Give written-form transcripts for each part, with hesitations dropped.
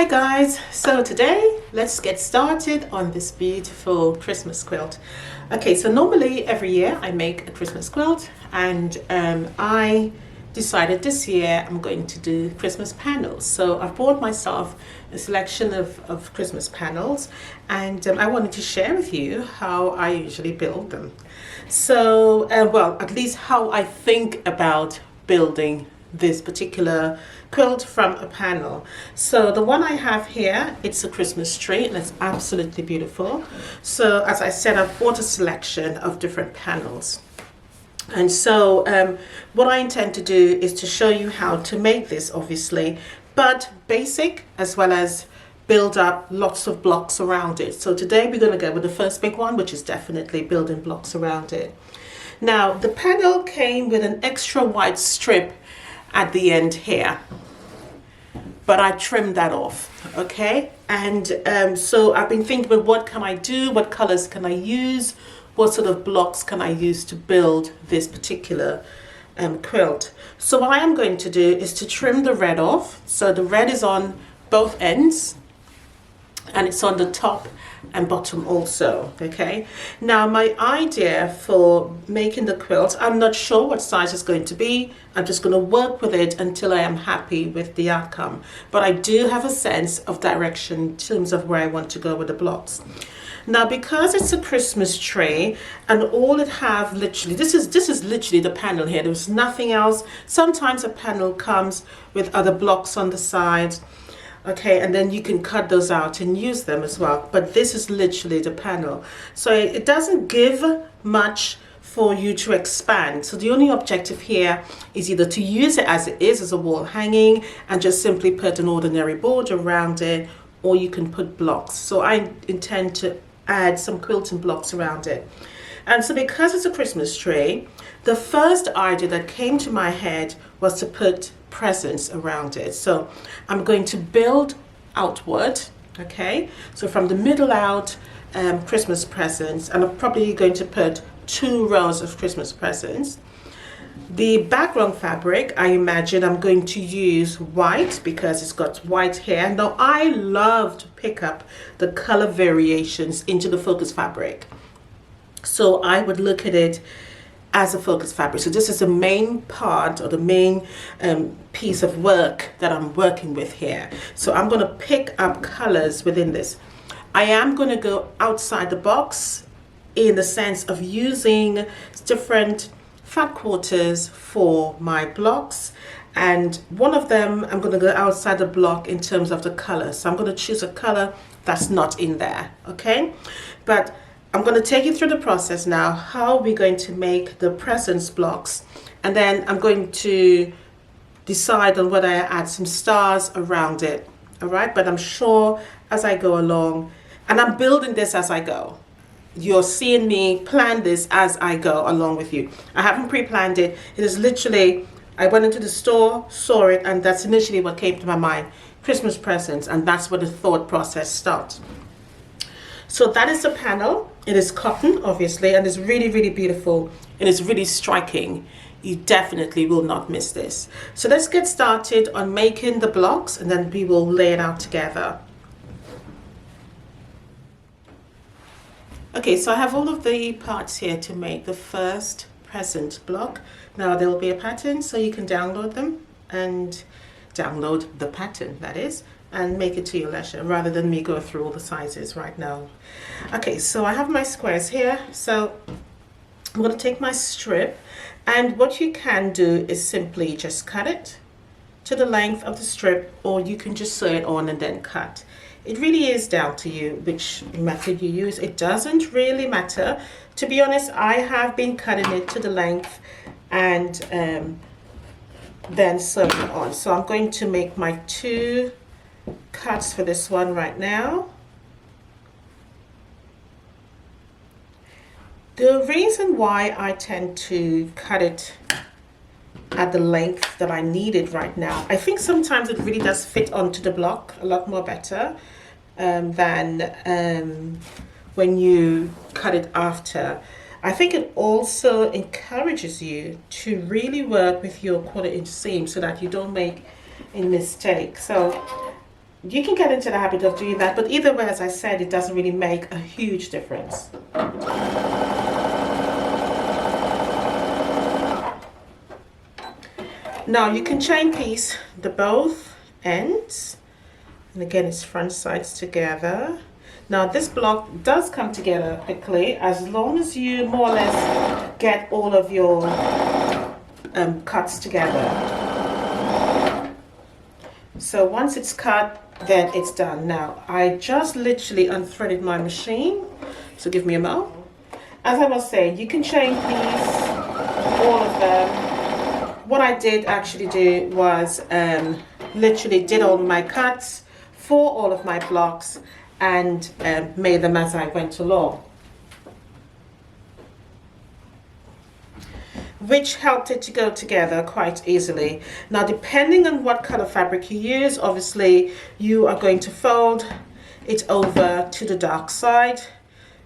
Hi guys, so today let's get started on this beautiful Christmas quilt. Okay, so normally every year I make a Christmas quilt, and I decided this year I'm going to do Christmas panels. So I've bought myself a selection of Christmas panels, and I wanted to share with you how I usually build them. So, well, at least how I think about building this particular quilt from a panel. So the one I have here, it's a Christmas tree, and it's absolutely beautiful. So as I said, I've bought a selection of different panels. And so what I intend to do is to show you how to make this, obviously, but basic as well as build up lots of blocks around it. So today we're going to go with the first big one, which is definitely building blocks around it. Now the panel came with an extra white strip at the end here, but I trimmed that off, okay? And so I've been thinking about what can I do, what colors can I use, what sort of blocks can I use to build this particular quilt. So what I am going to do is to trim the red off. So the red is on both ends, and it's on the top and bottom also, okay? Now my idea for making the quilt, I'm not sure what size it's going to be. I'm just going to work with it until I am happy with the outcome. But I do have a sense of direction in terms of where I want to go with the blocks. Now because it's a Christmas tree, and all it have literally, this is literally the panel here. There's nothing else. Sometimes a panel comes with other blocks on the sides. Okay, and then you can cut those out and use them as well. But this is literally the panel. So it doesn't give much for you to expand. So the only objective here is either to use it as it is, as a wall hanging, and just simply put an ordinary border around it, or you can put blocks. So I intend to add some quilting blocks around it. And so because it's a Christmas tree, the first idea that came to my head was to put presents around it. So I'm going to build outward, okay? So from the middle out, Christmas presents, and I'm probably going to put 2 rows of Christmas presents. The background fabric, I imagine I'm going to use white because it's got white here. Now I love to pick up the color variations into the focus fabric. So I would look at it as a focus fabric. So this is the main part, or the main piece of work that I'm working with here. So I'm going to pick up colors within this. I am going to go outside the box in the sense of using different fat quarters for my blocks, and one of them I'm going to go outside the block in terms of the color. So I'm going to choose a color that's not in there, okay? But I'm going to take you through the process now, how we're going to make the presents blocks, and then I'm going to decide on whether I add some stars around it, all right? But I'm sure as I go along, and I'm building this as I go. You're seeing me plan this as I go along with you. I haven't pre-planned it. It is literally, I went into the store, saw it, and that's initially what came to my mind, Christmas presents, and that's where the thought process starts. So that is the panel. It is cotton, obviously, and it's really, really beautiful, and it's really striking. You definitely will not miss this. So let's get started on making the blocks, and then we will lay it out together. Okay, so I have all of the parts here to make the first present block. Now there will be a pattern, so you can download them, and download the pattern, that is, and make it to your leisure rather than me go through all the sizes right now. Okay, so I have my squares here. So I'm going to take my strip, and what you can do is simply just cut it to the length of the strip, or you can just sew it on and then cut. It really is down to you which method you use. It doesn't really matter. To be honest, I have been cutting it to the length and then sewing it on. So I'm going to make my 2 cuts for this one right now. The reason why I tend to cut it at the length that I need it right now, I think sometimes it really does fit onto the block a lot more better than when you cut it after. I think it also encourages you to really work with your 1/4 inch seam so that you don't make a mistake. So you can get into the habit of doing that, but either way, as I said, it doesn't really make a huge difference. Now you can chain piece the both ends, and again it's front sides together. Now this block does come together quickly as long as you more or less get all of your cuts together. So once it's cut, then it's done. Now I just literally unthreaded my machine, so give me a moment. As I was saying, you can chain piece all of them. What I did actually do was literally did all my cuts for all of my blocks and made them as I went along, which helped it to go together quite easily. Now depending on what color fabric you use, obviously you are going to fold it over to the dark side.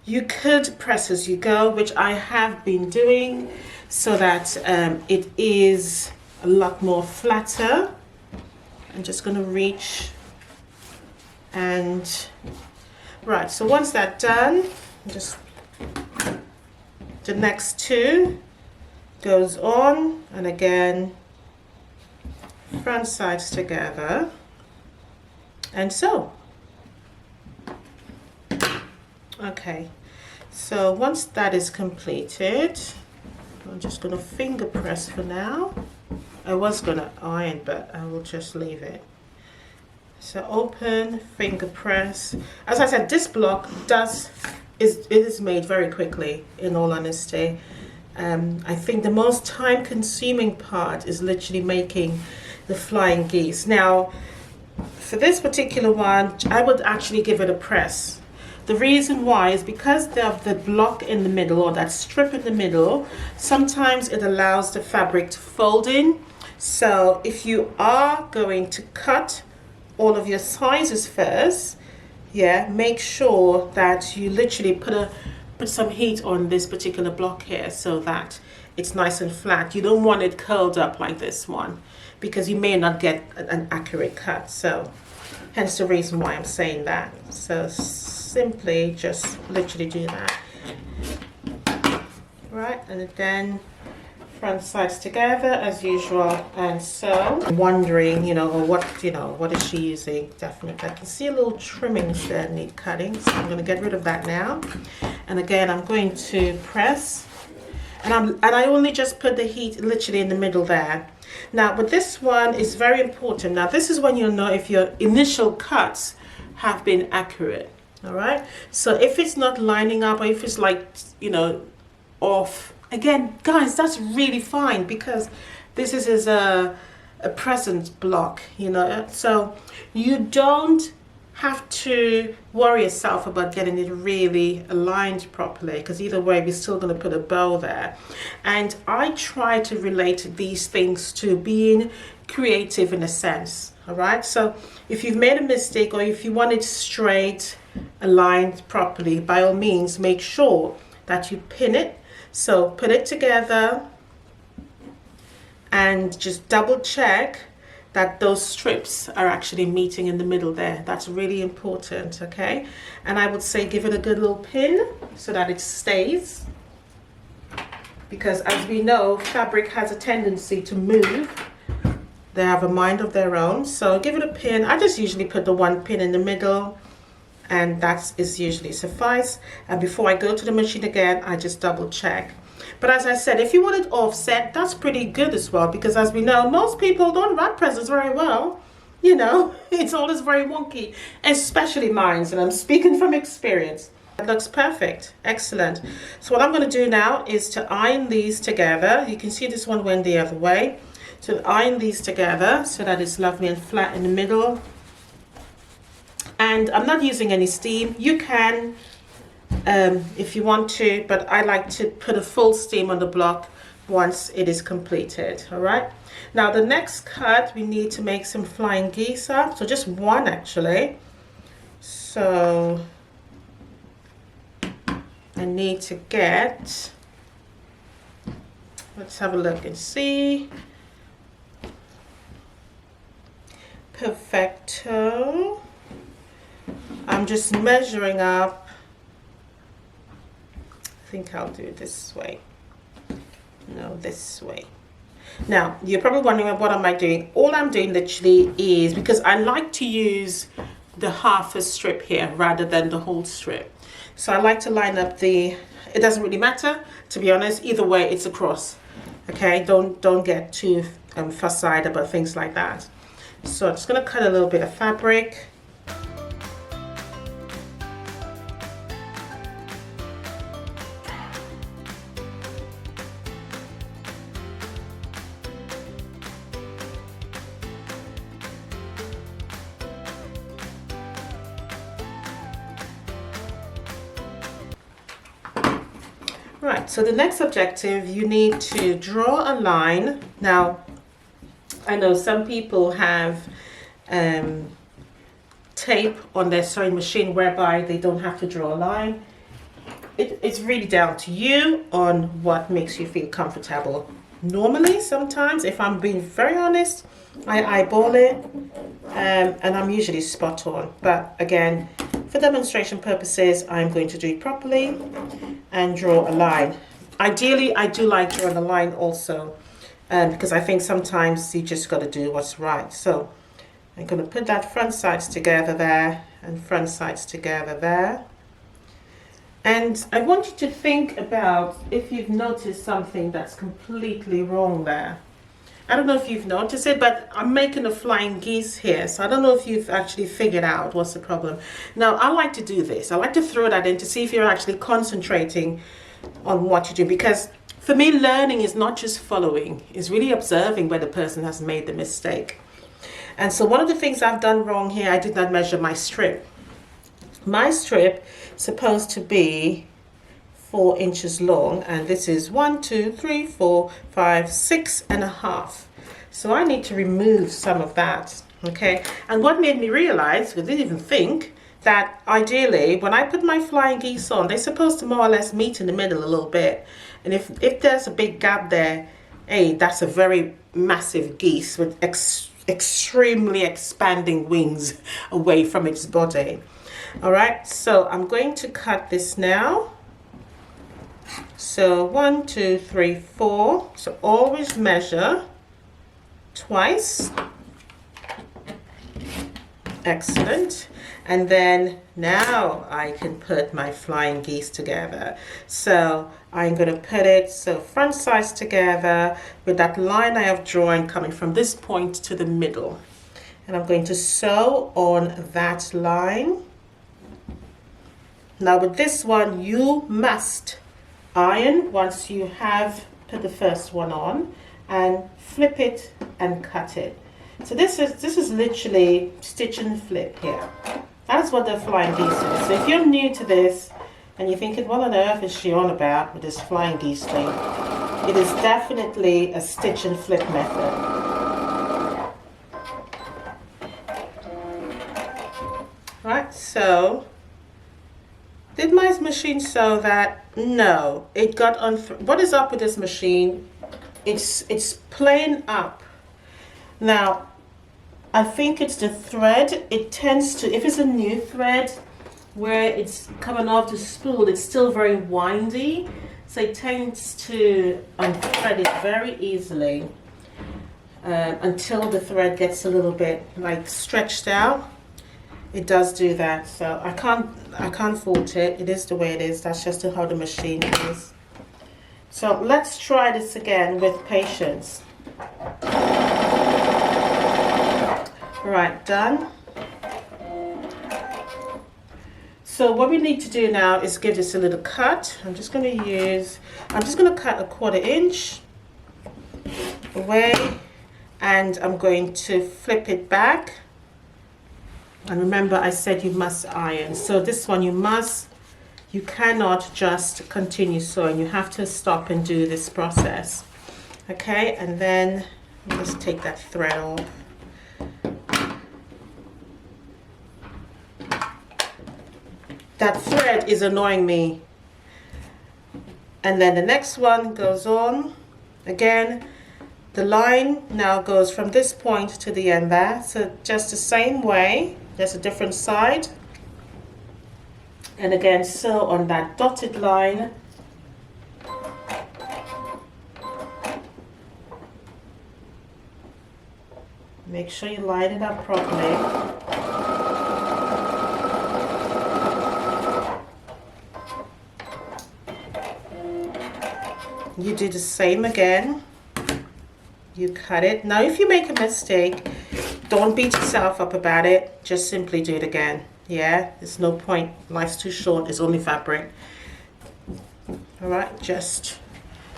You could press as you go, which I have been doing, so that it is a lot more flatter. I'm just going to reach and right, so once that's done, just the next two goes on, and again front sides together, and so okay. So once that is completed, I'm just going to finger press for now. I was going to iron, but I will just leave it. So open, finger press. As I said, this block is made very quickly, in all honesty. I think the most time consuming part is literally making the flying geese. Now for this particular one, I would actually give it a press. The reason why is because of the block in the middle, or that strip in the middle, sometimes it allows the fabric to fold in. So if you are going to cut all of your sizes first, yeah, make sure that you literally put some heat on this particular block here so that it's nice and flat. You don't want it curled up like this one, because you may not get an accurate cut. So hence the reason why I'm saying that. So simply just literally do that. Right, and then front sides together as usual. And so wondering, what is she using? Definitely I can see a little trimmings there need cutting, so I'm going to get rid of that now. And again, I'm going to press, and I only just put the heat literally in the middle there. Now with this one, it's very important. Now this is when you'll know if your initial cuts have been accurate. All right, so if it's not lining up, or if it's like, off, again, guys, that's really fine, because this is a present block, so you don't have to worry yourself about getting it really aligned properly, because either way we're still going to put a bow there. And I try to relate these things to being creative in a sense. All right, so if you've made a mistake, or if you want it straight, aligned properly, by all means make sure that you pin it. So put it together and just double check that those strips are actually meeting in the middle there. That's really important, okay? And I would say give it a good little pin so that it stays, because as we know, fabric has a tendency to move. They have a mind of their own. So give it a pin. I just usually put the one pin in the middle, and that is usually suffice. And before I go to the machine again, I just double check. But as I said, if you want it offset, that's pretty good as well, because as we know, most people don't wrap presents very well. It's always very wonky, especially mine, and I'm speaking from experience. It looks perfect. Excellent. So what I'm going to do now is to iron these together. You can see this one went the other way. So iron these together so that it's lovely and flat in the middle. And I'm not using any steam. You can if you want to, but I like to put a full steam on the block once it is completed. All right, now the next cut, we need to make some flying geese up, so just one actually. So I need to get, let's have a look and see. Perfecto. I'm just measuring up. I think I'll do it this way. No, this way. Now, you're probably wondering, what am I doing? All I'm doing literally is, because I like to use the half a strip here rather than the whole strip. So I like to line up it doesn't really matter, to be honest, either way it's across. Okay, don't get too fussy about things like that. So I'm just going to cut a little bit of fabric. Right, so the next objective, you need to draw a line. Now, I know some people have tape on their sewing machine whereby they don't have to draw a line. It's really down to you on what makes you feel comfortable. Normally, sometimes, if I'm being very honest, I eyeball it and I'm usually spot on. But again, for demonstration purposes, I'm going to do it properly and draw a line. Ideally, I do like drawing a line also, because I think sometimes you just got to do what's right. So I'm going to put that front sides together there and front sides together there. And I want you to think about if you've noticed something that's completely wrong there. I don't know if you've noticed it, but I'm making a flying geese here. So I don't know if you've actually figured out what's the problem. Now, I like to do this. I like to throw that in to see if you're actually concentrating on what you do. Because for me, learning is not just following. It's really observing where the person has made the mistake. And so one of the things I've done wrong here, I did not measure my strip. My strip is supposed to be 4 inches long, and this is 1, 2, 3, 4, 5, 6.5. So I need to remove some of that. Okay, and what made me realize, because I didn't even think, that ideally when I put my flying geese on, they're supposed to more or less meet in the middle a little bit. And if there's a big gap there, hey, that's a very massive geese with extremely expanding wings away from its body. All right, so I'm going to cut this now. So 1, 2, 3, 4. So always measure twice. Excellent. And then now I can put my flying geese together. So I'm going to put it so front sides together with that line I have drawn coming from this point to the middle. And I'm going to sew on that line. Now with this one, you must iron once you have put the first one on, and flip it and cut it. So this is literally stitch and flip here. That's what the flying geese is. So if you're new to this and you're thinking, what on earth is she on about with this flying geese thing? It is definitely a stitch and flip method. Right, so did my machine sew that? No, it got on. What is up with this machine? It's playing up. Now, I think it's the thread. It tends to, if it's a new thread where it's coming off the spool, it's still very windy. So it tends to unthread it very easily until the thread gets a little bit like stretched out. It does do that, so I can't fault it. It is the way it is. That's just how the machine is. So let's try this again with patience. Right, done. So what we need to do now is give this a little cut. I'm just going to cut a 1/4 inch away, and I'm going to flip it back. And remember, I said you must iron. So this one you cannot just continue sewing. You have to stop and do this process. Okay, and then let's take that thread off. That thread is annoying me. And then the next one goes on. Again, the line now goes from this point to the end there. So just the same way. There's a different side. And again, sew on that dotted line. Make sure you line it up properly. You do the same again. You cut it. Now, if you make a mistake, don't beat yourself up about it. Just simply do it again. Yeah, there's no point. Life's too short. It's only fabric. All right, just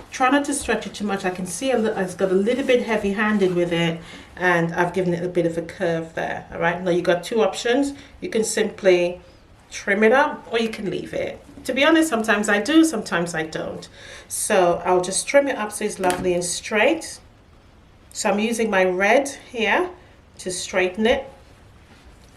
try not to stretch it too much. I can see it's got a little bit heavy-handed with it, and I've given it a bit of a curve there. All right, now you got two options. You can simply trim it up, or you can leave it. To be honest, sometimes I do, sometimes I don't. So I'll just trim it up so it's lovely and straight. So I'm using my red here to straighten it,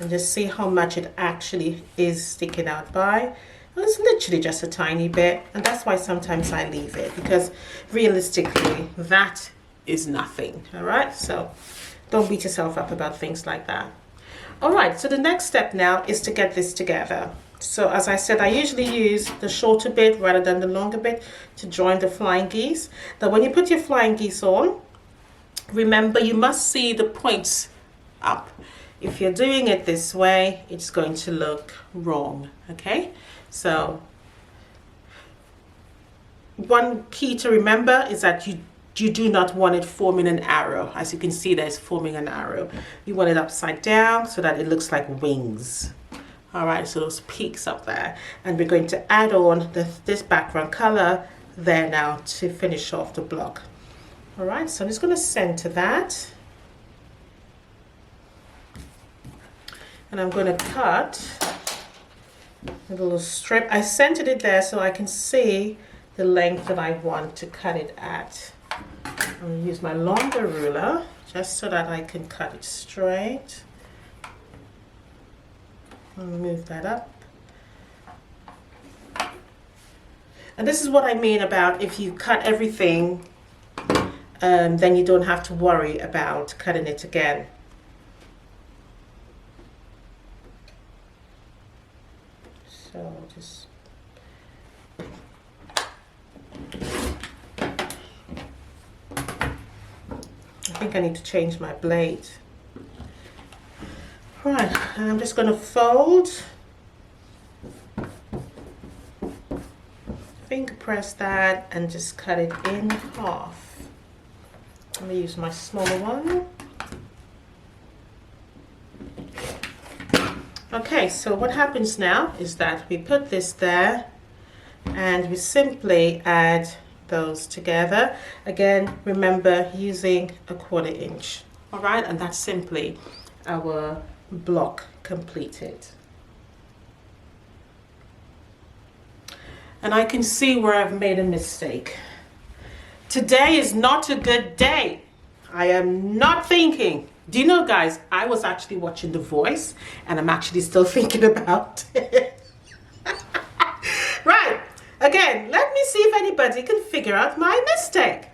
and just see how much it actually is sticking out by. It's literally just a tiny bit, and that's why sometimes I leave it, because realistically that is nothing. All right, so don't beat yourself up about things like that. All right, so the next step now is to get this together. So as I said, I usually use the shorter bit rather than the longer bit to join the flying geese. Now when you put your flying geese on, remember you must see the points up. If you're doing it this way, it's going to look wrong, okay? So one key to remember is that you do not want it forming an arrow. As you can see, there's forming an arrow. You want it upside down so that it looks like wings. All right, so those peaks up there. And we're going to add on this background color there now to finish off the block. All right, so I'm just going to center that. And I'm going to cut a little strip. I centered it there so I can see the length that I want to cut it at. I'm going to use my longer ruler just so that I can cut it straight. I'll move that up. And this is what I mean about if you cut everything, then you don't have to worry about cutting it again. So just I think I need to change my blade. Right, and I'm just going to fold, finger press that, and just cut it in half. I'm going to use my smaller one. Okay, so what happens now is that we put this there and we simply add those together. Again, remember using a 1/4 inch. All right, and that's simply our block completed. And I can see where I've made a mistake. Today is not a good day. I am not thinking. Do you know, guys, I was actually watching The Voice and I'm actually still thinking about it. Right, again, let me see if anybody can figure out my mistake.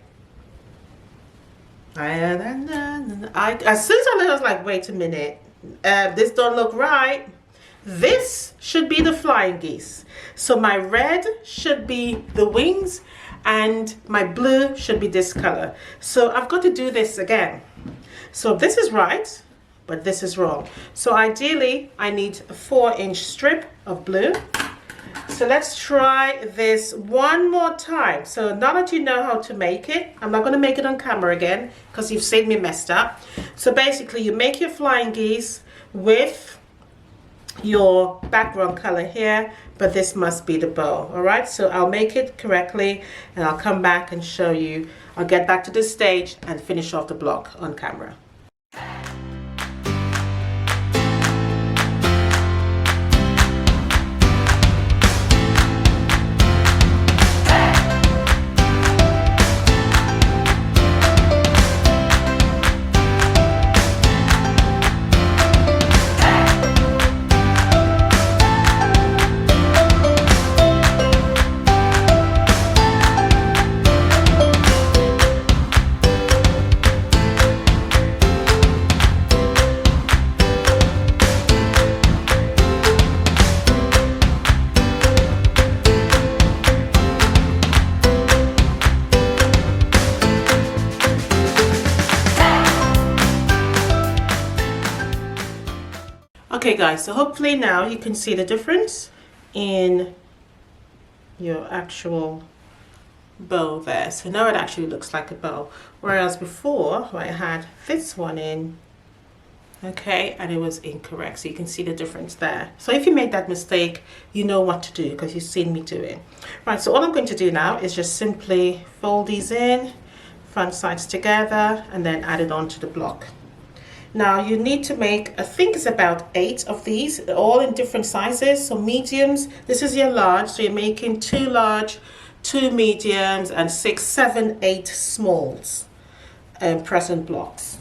As soon as I was like, wait a minute, this don't look right. This should be the flying geese. So my red should be the wings and my blue should be this color. So I've got to do this again. So this is right, but this is wrong. So ideally I need a 4-inch strip of blue. So let's try this one more time. So now that you know how to make it, I'm not going to make it on camera again because you've seen me messed up. So basically you make your flying geese with your background color here, but this must be the bow. All right, so I'll make it correctly and I'll come back and show you. I'll get back to the stage and finish off the block on camera. Okay guys, so hopefully now you can see the difference in your actual bow there. So now it actually looks like a bow, whereas before I had this one in, okay, and it was incorrect. So you can see the difference there. So if you made that mistake, you know what to do because you've seen me do it. Right, so all I'm going to do now is just simply fold these in, front sides together, and then add it onto the block. Now you need to make, I think it's about 8 of these, all in different sizes. So mediums, this is your large, so you're making 2 large, 2 mediums, and 6, 7, 8 smalls, present blocks.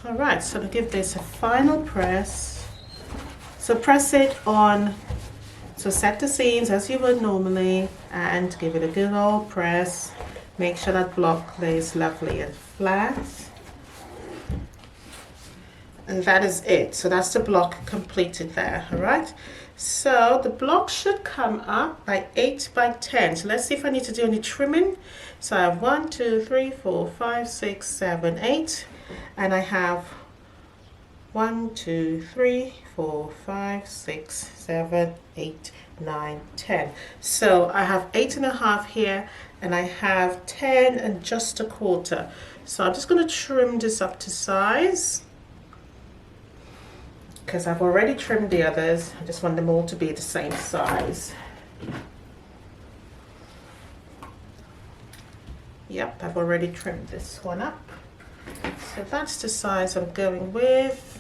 Alright, so to give this a final press, so press it on, so set the seams as you would normally and give it a good old press. Make sure that block lays lovely and flat. And that is it. So that's the block completed there. Alright, so the block should come up by 8 by 10. So let's see if I need to do any trimming. So I have 1, 2, 3, 4, 5, 6, 7, 8. And I have 1, 2, 3, 4, 5, 6, 7, 8, 9, 10. So I have 8.5 here, and I have 10 and just a quarter. So I'm just going to trim this up to size because I've already trimmed the others. I just want them all to be the same size. Yep, I've already trimmed this one up. So that's the size I'm going with.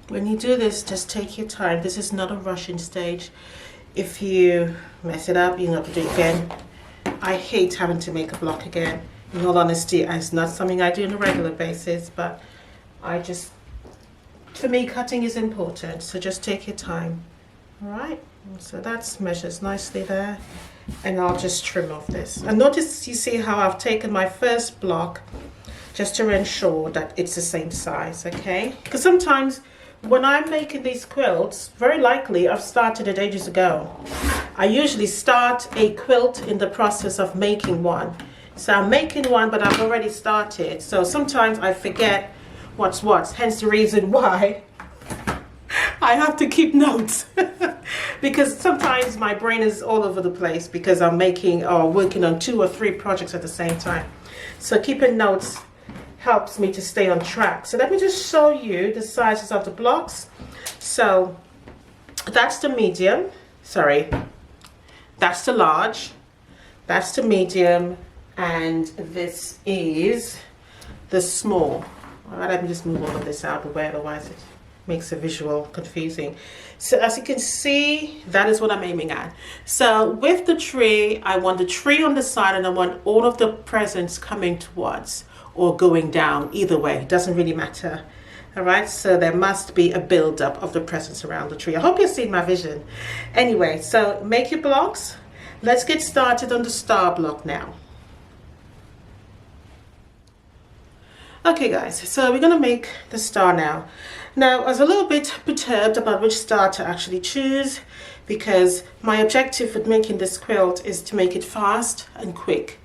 When you do this, just take your time. This is not a rushing stage. If you mess it up, you have to do it again. I hate having to make a block again. In all honesty, it's not something I do on a regular basis, but for me, cutting is important, so just take your time. All right, so that's measures nicely there. And I'll just trim off this. And notice, you see how I've taken my first block just to ensure that it's the same size, okay? Because sometimes when I'm making these quilts, very likely I've started it ages ago. I usually start a quilt in the process of making one. So I'm making one, but I've already started. So sometimes I forget what's what, hence the reason why I have to keep notes. Because sometimes my brain is all over the place because I'm making or working on 2 or 3 projects at the same time. So keeping notes helps me to stay on track. So let me just show you the sizes of the blocks. So that's the medium, sorry, that's the large, that's the medium, and this is the small. All right, let me just move all of this out of the way, otherwise it makes the visual confusing. So as you can see, that is what I'm aiming at. So with the tree, I want the tree on the side and I want all of the presents coming towards or going down. Either way, it doesn't really matter. All right, so there must be a build-up of the presents around the tree. I hope you're seeing my vision. Anyway, so make your blocks. Let's get started on the star block now. Okay guys, so we're gonna make the star now. Now I was a little bit perturbed about which star to actually choose, because my objective with making this quilt is to make it fast and quick.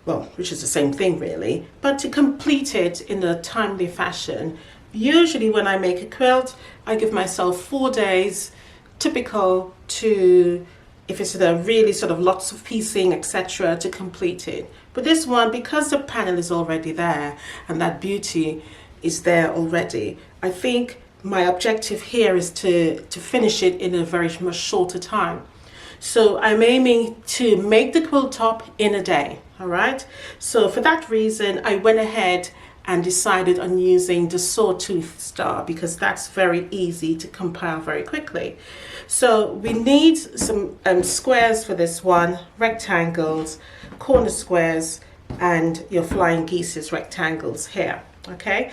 Well, which is the same thing really, but to complete it in a timely fashion. Usually when I make a quilt, I give myself 4 days, typical, to, if it's a really sort of lots of piecing, etc., to complete it. But this one, because the panel is already there and that beauty is there already, I think my objective here is to finish it in a very much shorter time. So I'm aiming to make the quilt top in a day, all right? So for that reason, I went ahead and decided on using the sawtooth star, because that's very easy to compile very quickly. So we need some squares for this one, rectangles, corner squares, and your flying geese's rectangles here. Okay,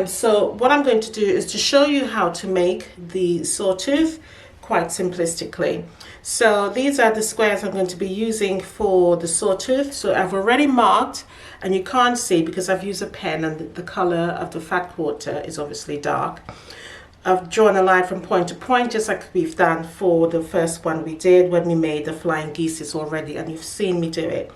so what I'm going to do is to show you how to make the sawtooth quite simplistically. So these are the squares I'm going to be using for the sawtooth. So I've already marked, and you can't see because I've used a pen and the color of the fat quarter is obviously dark. I've drawn a line from point to point, just like we've done for the first one we did when we made the flying geese's already, and you've seen me do it.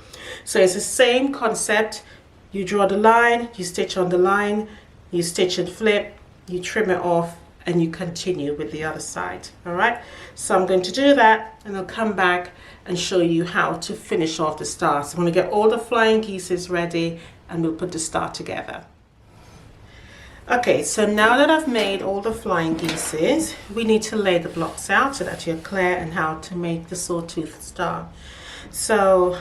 So it's the same concept. You draw the line, you stitch on the line, you stitch and flip, you trim it off, and you continue with the other side. All right, so I'm going to do that, and I'll come back and show you how to finish off the star. So I'm going to get all the flying geese's ready, and we'll put the star together. Okay, so now that I've made all the flying geese's, we need to lay the blocks out so that you're clear on how to make the sawtooth star. So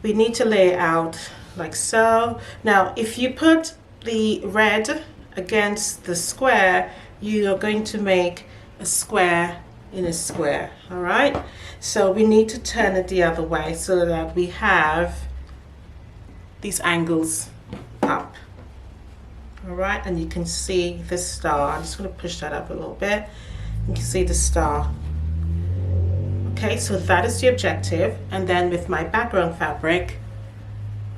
we need to lay it out like so. Now if you put the red against the square, you are going to make a square in a square. All right, so we need to turn it the other way so that we have these angles up. All right, and you can see the star. I'm just going to push that up a little bit. You can see the star. Okay, so that is the objective, and then with my background fabric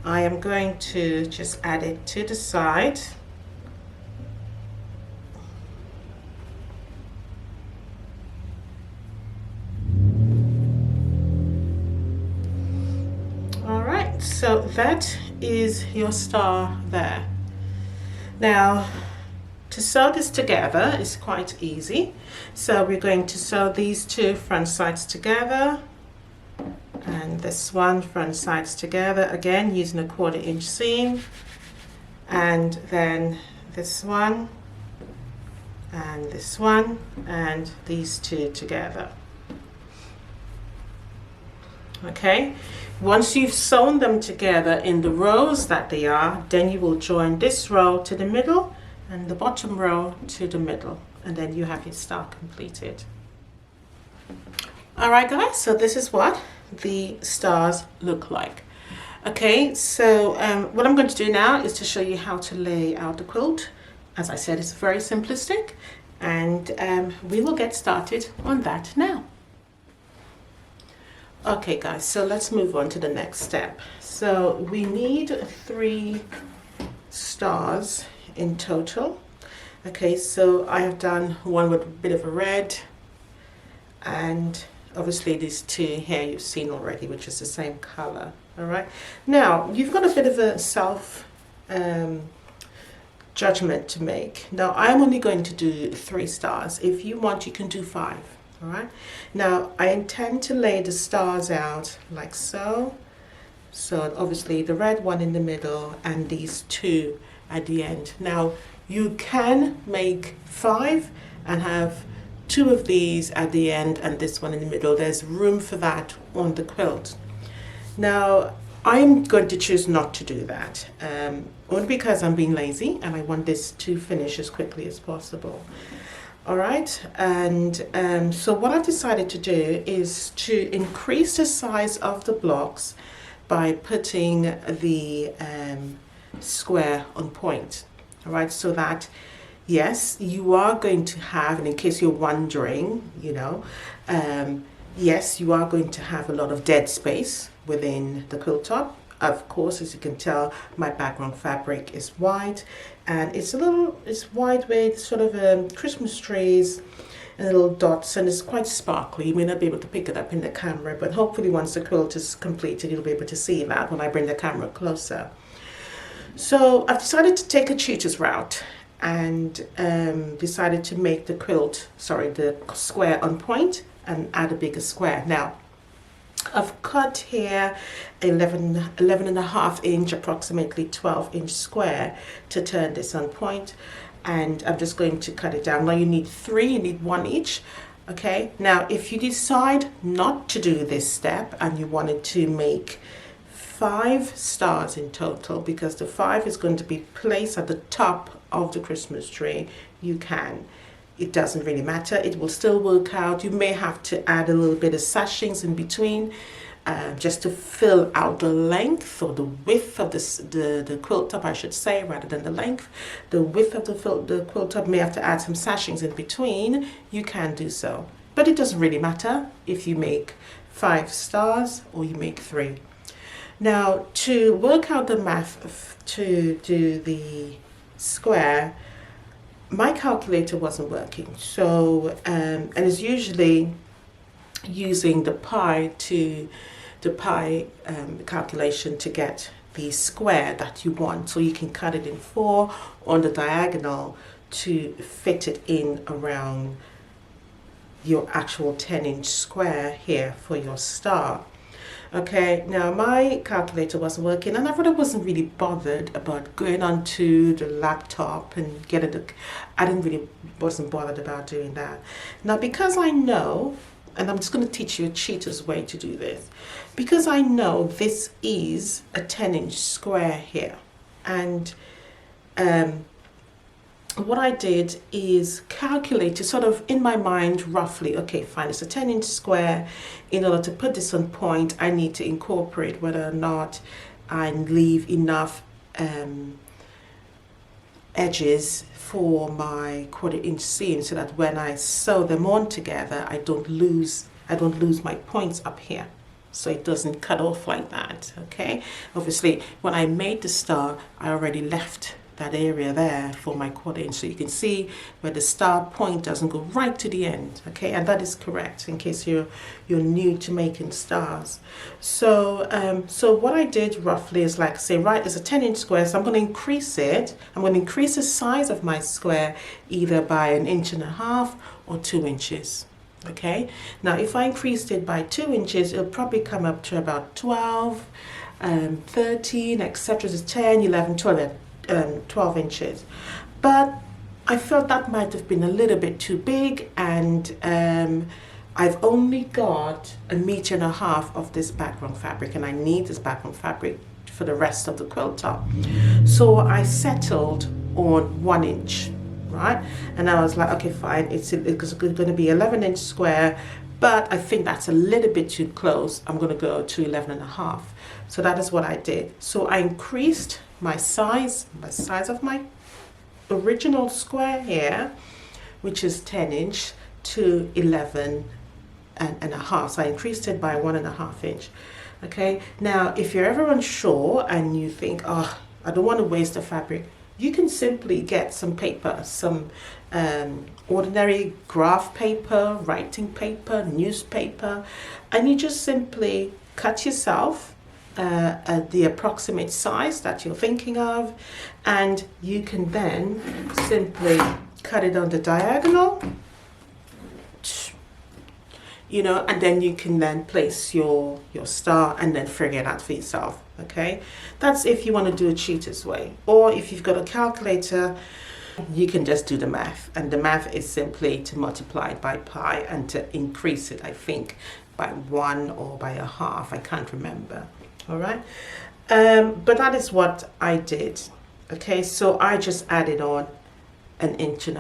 I am going to just add it to the side. Alright, so that is your star there. Now to sew this together is quite easy. So we're going to sew these two front sides together, and this one front sides together, again using a 1/4 inch seam, and then this one and this one, and these two together. Okay, once you've sewn them together in the rows that they are, then you will join this row to the middle and the bottom row to the middle, and then you have your star completed. All right guys, so this is what the stars look like. Okay, so what I'm going to do now is to show you how to lay out the quilt. As I said, it's very simplistic, and we will get started on that now. Okay guys, so let's move on to the next step. So we need 3 stars in total. Okay, so I have done one with a bit of a red, and obviously these 2 here you've seen already, which is the same color. All right, now you've got a bit of a self judgment to make. Now I'm only going to do 3 stars. If you want, you can do 5. All right, now I intend to lay the stars out like so. So obviously the red one in the middle and these 2 at the end. Now you can make 5 and have 2 of these at the end and this one in the middle. There's room for that on the quilt. Now I'm going to choose not to do that, only because I'm being lazy and I want this to finish as quickly as possible. All right, and so what I've decided to do is to increase the size of the blocks by putting the square on point. All right, so that yes, you are going to have, and in case you're wondering, you know, yes, you are going to have a lot of dead space within the quilt top. Of course, as you can tell, my background fabric is white, and it's white with sort of Christmas trees and little dots, and it's quite sparkly. You may not be able to pick it up in the camera, but hopefully once the quilt is completed, you'll be able to see that when I bring the camera closer. So I've decided to take a cheaters route and decided to make the square on point and add a bigger square. Now, I've cut here 11 and a half inch, approximately 12-inch square to turn this on point, and I'm just going to cut it down. Now you need 3, you need 1 each. Okay, now if you decide not to do this step and you wanted to make 5 stars in total, because the 5 is going to be placed at the top of the Christmas tree, you can. It doesn't really matter, it will still work out. You may have to add a little bit of sashings in between just to fill out the length or the width of the quilt top, I should say, rather than the length. The width of the quilt top, may have to add some sashings in between. You can do so, but it doesn't really matter if you make 5 stars or you make 3. Now, to work out the math to do the square, my calculator wasn't working, so and it's usually using the pi calculation to get the square that you want, so you can cut it in 4 on the diagonal to fit it in around your actual 10-inch square here for your star. Okay, now my calculator wasn't working, and I really wasn't really bothered about going onto the laptop and getting the, wasn't bothered about doing that. Now, because I know, and I'm just going to teach you a cheater's way to do this, because I know this is a 10-inch square here, and what I did is calculate, sort of in my mind roughly, okay, fine, it's a 10-inch square. In order to put this on point, I need to incorporate whether or not I leave enough edges for my 1/4-inch seam, so that when I sew them on together, I don't lose my points up here, so it doesn't cut off like that. Okay, obviously when I made the star, I already left that area there for my 1/4-inch, so you can see where the star point doesn't go right to the end. Okay, and that is correct in case you're new to making stars. So so what I did roughly is, like, say, right, it's a 10-inch square, so I'm going to increase it. I'm going to increase the size of my square either by 1.5 inches or 2 inches. Okay, now if I increased it by 2 inches, it'll probably come up to about 12, 13, etc. 10, 11, 12 inches, but I felt that might have been a little bit too big, and I've only got 1.5 meters of this background fabric, and I need this background fabric for the rest of the quilt top. So I settled on 1 inch, right? And I was like, okay, fine, it's going to be 11-inch square, but I think that's a little bit too close. I'm going to go to 11.5. So that is what I did. So I increased my size of my original square here, which is 10-inch, to 11.5. So I increased it by 1.5 inch. Okay, now if you're ever unsure and you think, oh, I don't want to waste the fabric, you can simply get some paper, some ordinary graph paper, writing paper, newspaper, and you just simply cut yourself the approximate size that you're thinking of, and you can then simply cut it on the diagonal, you know, and then you can then place your star and then figure it out for yourself. Okay, that's if you want to do a cheater's way, or if you've got a calculator, you can just do the math, and the math is simply to multiply it by pi and to increase it, I think, by 1 or by 1/2, I can't remember. All right, but that is what I did. Okay, so I just added on 1.5 inches,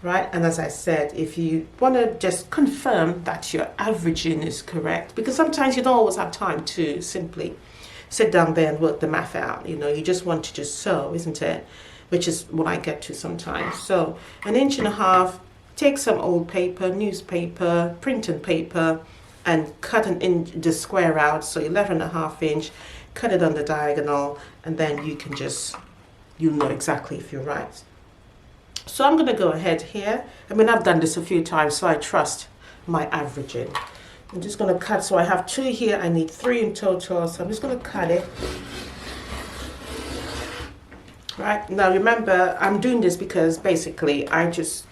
right? And as I said, if you want to just confirm that your averaging is correct, because sometimes you don't always have time to simply sit down there and work the math out, you know, you just want to just sew, isn't it? Which is what I get to sometimes. So 1.5 inches, take some old paper, newspaper, printing paper, and cut the square out, so 11.5 inch. cut it on the diagonal, and then you can just, you'll know exactly if you're right. So I'm going to go ahead here. I mean, I've done this a few times, so I trust my averaging. I'm just going to cut, so I have 2 here, I need 3 in total, so I'm just going to cut it. Right, now remember, I'm doing this because basically I just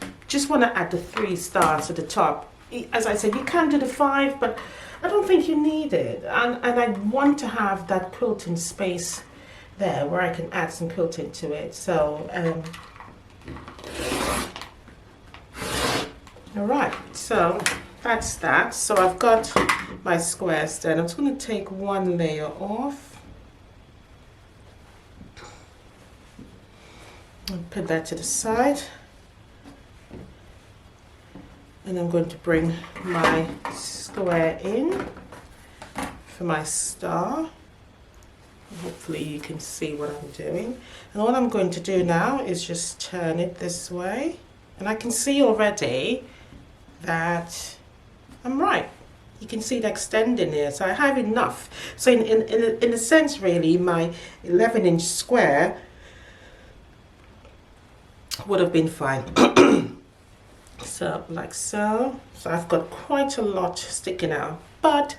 want to add the 3 stars at the top. As I said, you can do the 5, but I don't think you need it. And I want to have that quilting space there where I can add some quilting to it. So, all right, so that's that. So I've got my squares done. I'm just going to take 1 layer off. And put that to the side. And I'm going to bring my square in for my star. Hopefully you can see what I'm doing. And all I'm going to do now is just turn it this way. And I can see already that I'm right. You can see it extending here. So I have enough. So in a sense, really, my 11-inch square would have been fine. So like so. So I've got quite a lot sticking out, but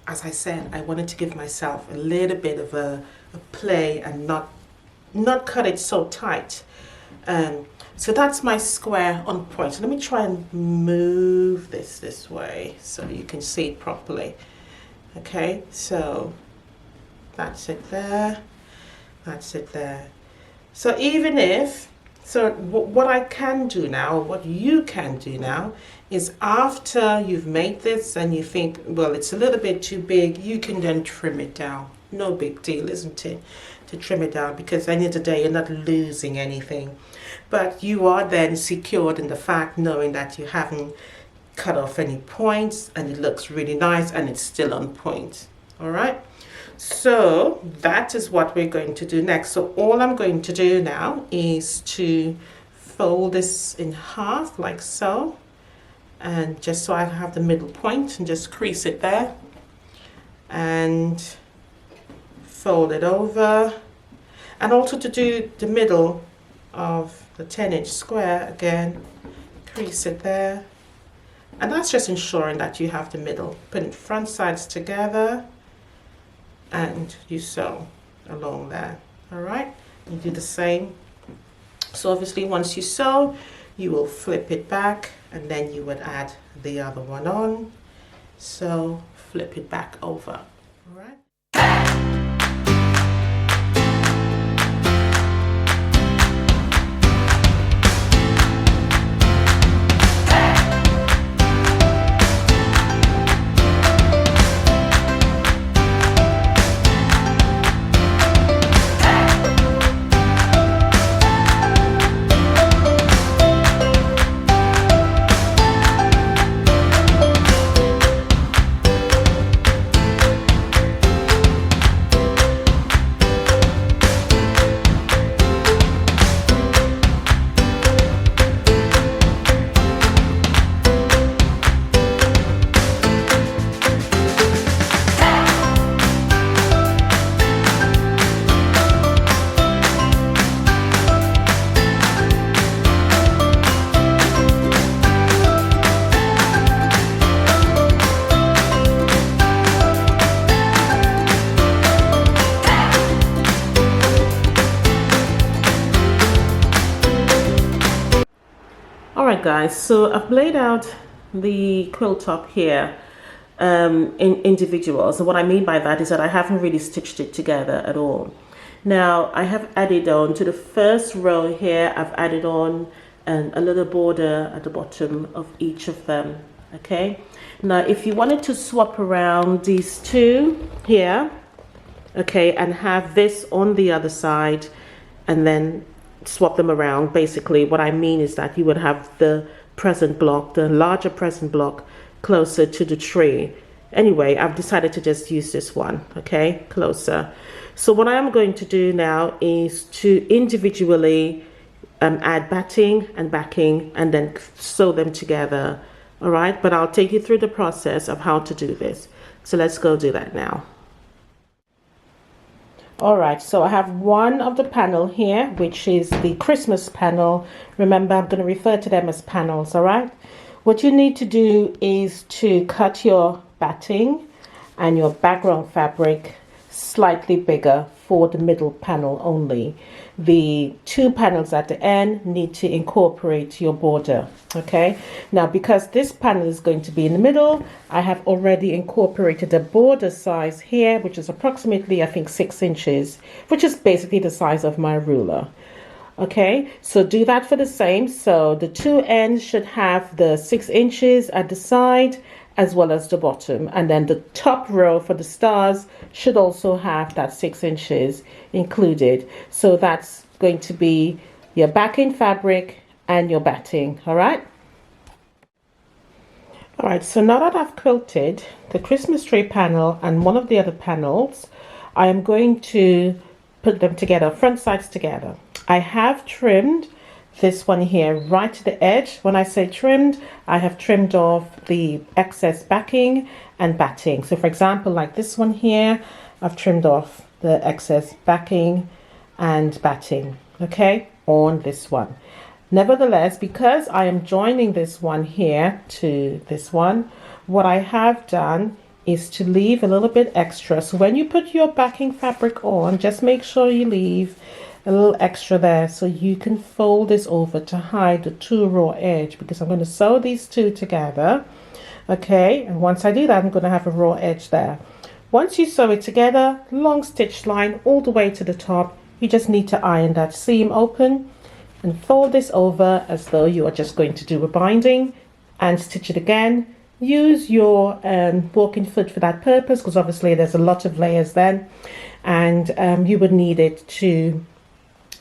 as I said, I wanted to give myself a little bit of a play and not cut it so tight. So that's my square on point. So let me try and move this way so you can see it properly. Okay, so that's it there, that's it there. So even if, so what I can do now, what you can do now, is after you've made this and you think, well, it's a little bit too big, you can then trim it down. No big deal, isn't it? To trim it down, because at the end of the day, you're not losing anything. But you are then secured in the fact knowing that you haven't cut off any points and it looks really nice and it's still on point. All right. So that is what we're going to do next. So all I'm going to do now is to fold this in half like so, and just so I have the middle point, and just crease it there and fold it over, and also to do the middle of the 10-inch square again, crease it there, and that's just ensuring that you have the middle. Put front sides together and you sew along there. All right, you do the same. So obviously once you sew, you will flip it back and then you would add the other one on. So flip it back over. All right. Alright guys, so I've laid out the quilt top here in individuals. And what I mean by that is that I haven't really stitched it together at all. Now I have added on to the first row here, I've added on a little border at the bottom of each of them. Okay, now if you wanted to swap around these two here, okay, and have this on the other side and then swap them around, basically what I mean is that you would have the present block, the larger present block, closer to the tree. Anyway, I've decided to just use this one, okay, closer. So what I am going to do now is to individually add batting and backing and then sew them together. All right, but I'll take you through the process of how to do this. So let's go do that now. All right, so I have one of the panel here, which is the Christmas panel. Remember, I'm going to refer to them as panels, all right? What you need to do is to cut your batting and your background fabric slightly bigger for the middle panel only. The two panels at the end need to incorporate your border. Okay, now because this panel is going to be in the middle, I have already incorporated a border size here, which is approximately, I think, 6 inches, which is basically the size of my ruler. Okay, so do that for the same. So the two ends should have the 6 inches at the side as well as the bottom, and then the top row for the stars should also have that 6 inches included. So that's going to be your backing fabric and your batting. All right, so now that I've quilted the Christmas tree panel and one of the other panels, I am going to put them together, front sides together. I have trimmed this one here right to the edge. When I say trimmed, I have trimmed off the excess backing and batting. So for example, like this one here, I've trimmed off the excess backing and batting, okay, on this one. Nevertheless, because I am joining this one here to this one, what I have done is to leave a little bit extra. So when you put your backing fabric on, just make sure you leave a little extra there so you can fold this over to hide the two raw edge, because I'm going to sew these two together. Okay, and once I do that, I'm going to have a raw edge there. Once you sew it together, long stitch line all the way to the top. You just need to iron that seam open and fold this over as though you are just going to do a binding, and stitch it again. Use your walking foot for that purpose, because obviously there's a lot of layers then, and you would need it to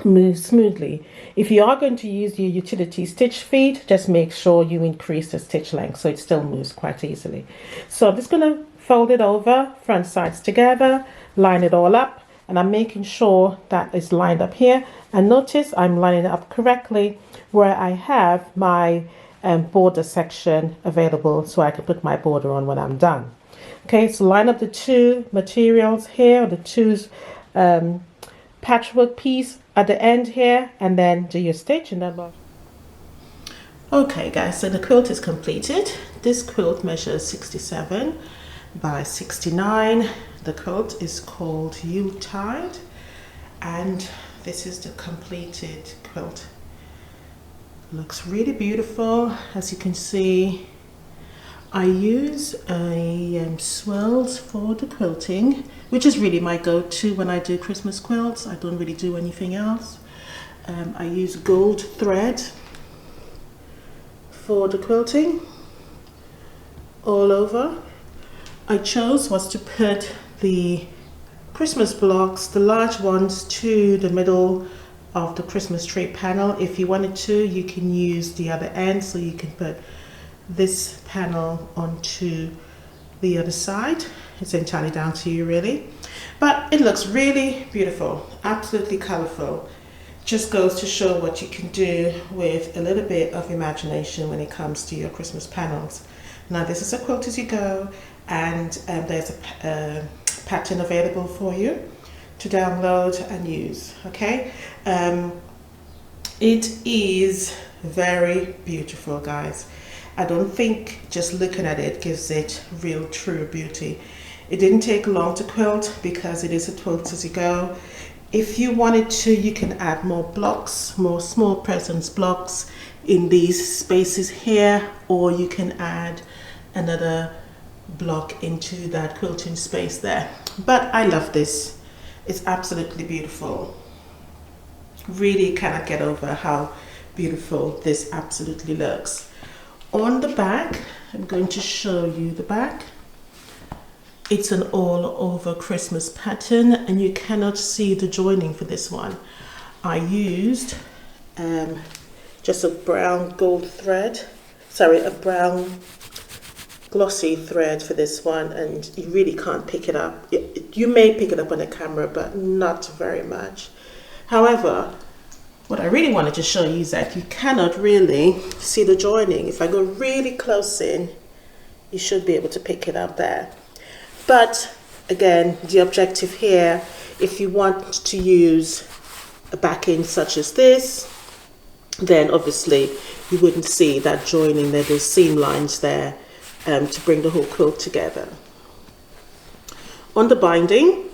move smoothly. If you are going to use your utility stitch feet, just make sure you increase the stitch length so it still moves quite easily. So I'm just going to fold it over, front sides together, line it all up, and I'm making sure that it's lined up here. And notice I'm lining it up correctly where I have my border section available, so I can put my border on when I'm done. Okay, so line up the two materials here, the two patchwork piece at the end here, and then do your stitch and then okay guys, so the quilt is completed. This quilt measures 67 by 69. The quilt is called Yuletide, and this is the completed quilt. Looks really beautiful. As you can see, I use swirls for the quilting, which is really my go-to when I do Christmas quilts. I don't really do anything else. I use gold thread for the quilting all over. I chose was to put the Christmas blocks, the large ones, to the middle of the Christmas tree panel. If you wanted to, you can use the other end, so you can put this panel onto the other side. It's entirely down to you really, but it looks really beautiful, absolutely colorful. Just goes to show what you can do with a little bit of imagination when it comes to your Christmas panels. Now this is a quilt as you go, and there's a pattern available for you to download and use. Okay, it is very beautiful, guys. I don't think just looking at it gives it real true beauty. It didn't take long to quilt because it is a quilt as you go. If you wanted to, you can add more blocks, more small presence blocks in these spaces here, or you can add another block into that quilting space there. But I love this. It's absolutely beautiful. Really cannot get over how beautiful this absolutely looks. On the back, I'm going to show you the back. It's an all over Christmas pattern, and you cannot see the joining for this one. I used just a brown gold thread, sorry, a brown glossy thread for this one, and you really can't pick it up. You may pick it up on the camera, but not very much. However, what I really wanted to show you is that you cannot really see the joining. If I go really close in, you should be able to pick it up there. But again, the objective here If you want to use a backing such as this, then obviously you wouldn't see that joining there, those seam lines there, to bring the whole quilt together. On the binding,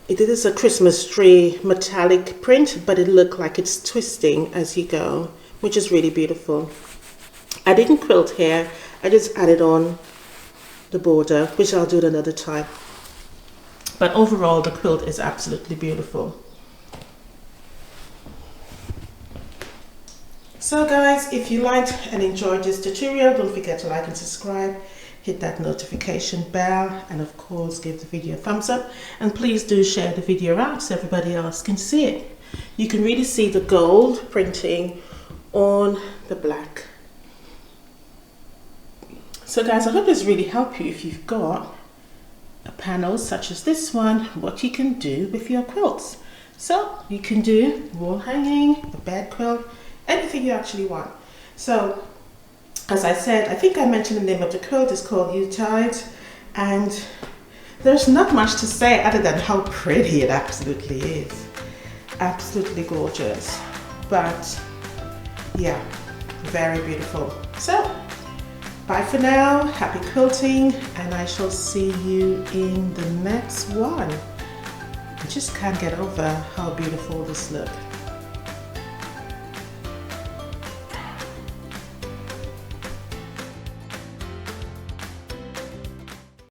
it is a Christmas tree metallic print, but it looked like it's twisting as you go, which is really beautiful. I didn't quilt here, I just added on the border, which I'll do at another time. But overall, the quilt is absolutely beautiful. So guys, if you liked and enjoyed this tutorial, don't forget to like and subscribe. Hit that notification bell, and of course give the video a thumbs up, and please do share the video out so everybody else can see it. You can really see the gold printing on the black. So guys, I hope this really helped you if you've got a panel such as this one, what you can do with your quilts. So you can do wall hanging, a bed quilt, anything you actually want. So as I said, I think I mentioned the name of the quilt is called QUILT, and there's not much to say other than how pretty it absolutely is. Absolutely gorgeous. But yeah, very beautiful. So bye for now, happy quilting, and I shall see you in the next one. I just can't get over how beautiful this looks.